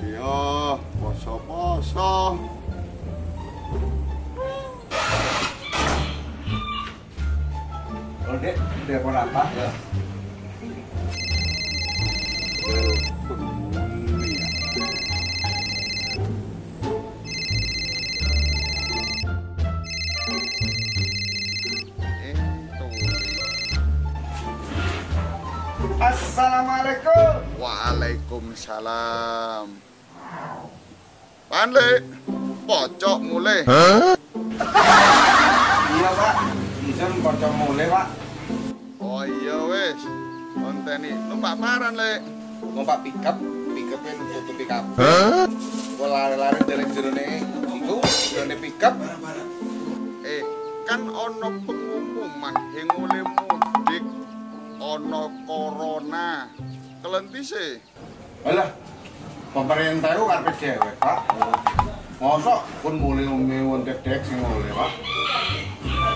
Iya, poso-poso. Oh, Dek, telepon apa? Ya. Telepon muli ya. Assalamualaikum. Waalaikumsalam. Panle, pocok mulai. Iya, Pak. Ison pocong mulai, Pak. Oh iya wes. Konteni numpak paran le. Numpak pickup tutup pickup. Gua lari-lari dari jerone iku, jerone pickup. Kan ono pengumuman yang mulai mudik ono corona. Kelenti sih. Alah, pemerintah itu karepe dewek, Pak. Mosok pun mulai dek sing mulai, Pak.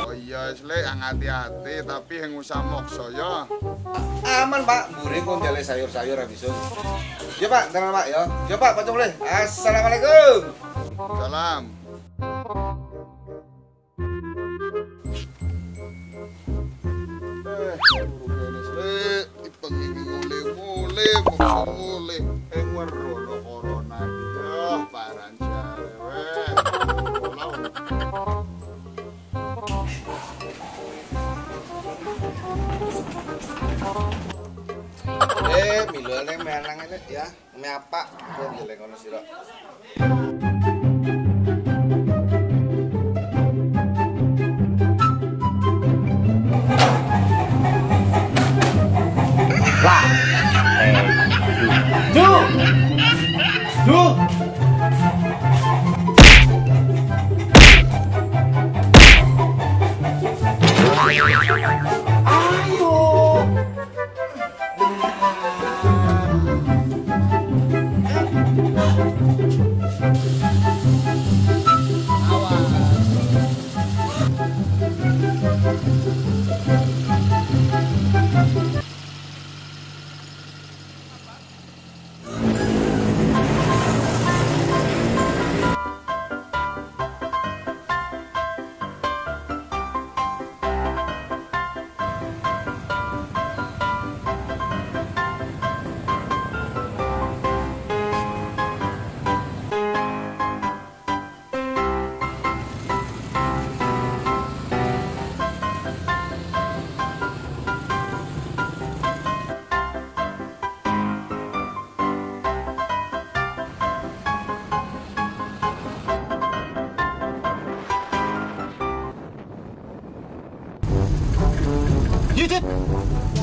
Oh iya le, yang hati-hati tapi yang usah mokso ya. Aman, Pak. Mburi kon jale sayur-sayur habisun. Ya, Pak, tenan, Pak ya. Ya, Pak, pocong mulai. Assalamualaikum. Salam. Mulai, mokso mulai. Ngerono corona ya, paran cewek. Milone menang ini ya, me apa? Kon jale kono sira.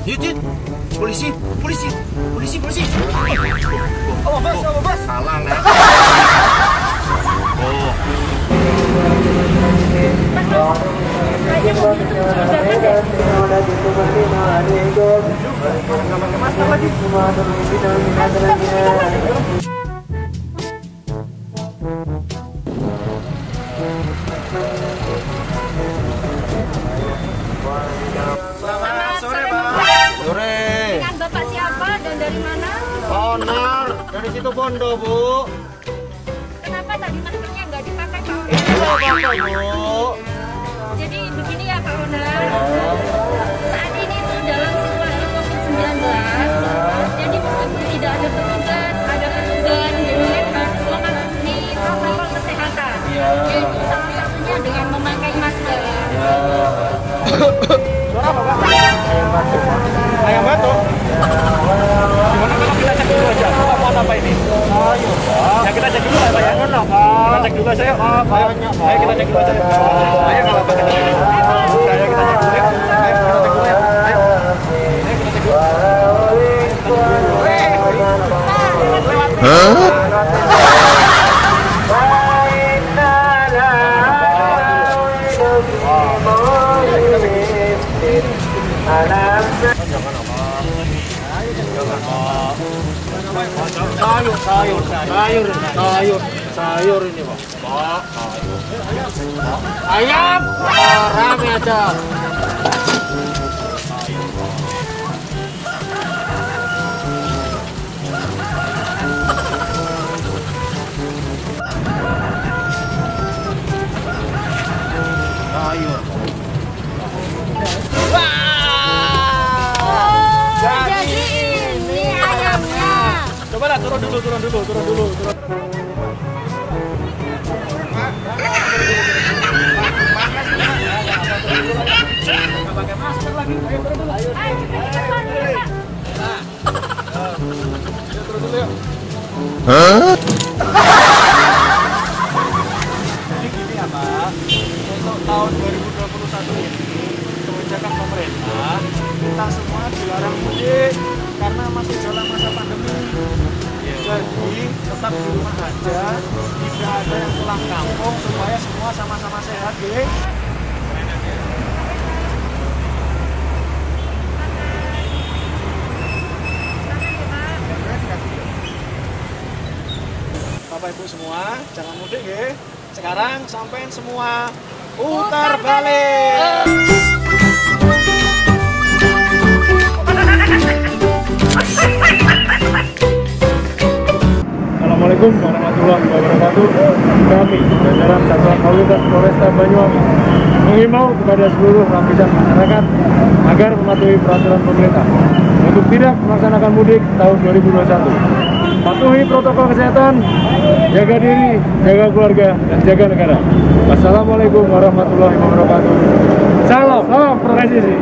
Yudit, polisi. Oh, bos. Salah, Nek. Oh. Kayaknya mobil itu mencurigakan deh. Mas, apa sih? Selamat sore, Pak. Sore. Dengan Bapak siapa dan dari mana? Honor dari situ Bondo, Bu. Kenapa tadi maskernya nggak dipakai, Pak? Bapak, Bu. Jadi begini ya, Pak Honor. Saat ini tuh dalam situasi COVID-19, jadi meskipun tidak ada petugas, jadi harus mematuhi protokol kesehatan. Yaitu salah satunya dengan memakai masker. Suara apa, Pak? Ayam batuk. Gimana kalau kita cek dulu aja? Apa ini? Ayo, Pak. Ya kita cek dulu ya, Pak ya. Kita cek dulu aja yuk. Ayo kita cek dulu aja. Ayo kalau Pak kita cek dulu. Ayo kita cek dulu ya. Ayo kita cek dulu ya. Ayo. Ayo kita cek dulu. Sayur ini Pak. Ayam, rame ada. turun dulu. Nggak pakai masker lagi. Ayo turun dulu. Ayo turun dulu yuk. Jadi gini ya Pak, untuk tahun 2021 ini kebijakan pemerintah kita semua dilarang mudik karena masih dalam masa pandemi. Jadi tetap di rumah aja, tidak ada yang pulang kampung supaya semua sama-sama sehat, ya. Bapak Ibu semua, jangan mudik ya. Sekarang sampein semua putar balik. Assalamualaikum warahmatullahi wabarakatuh. Kami jajaran Satuan Lalu Lintas Polresta Banyuwangi mengimbau kepada seluruh lapisan masyarakat agar mematuhi peraturan pemerintah untuk tidak melaksanakan mudik tahun 2021. Patuhi protokol kesehatan, jaga diri, jaga keluarga, dan jaga negara. Wassalamualaikum warahmatullahi wabarakatuh. Salam Presisi.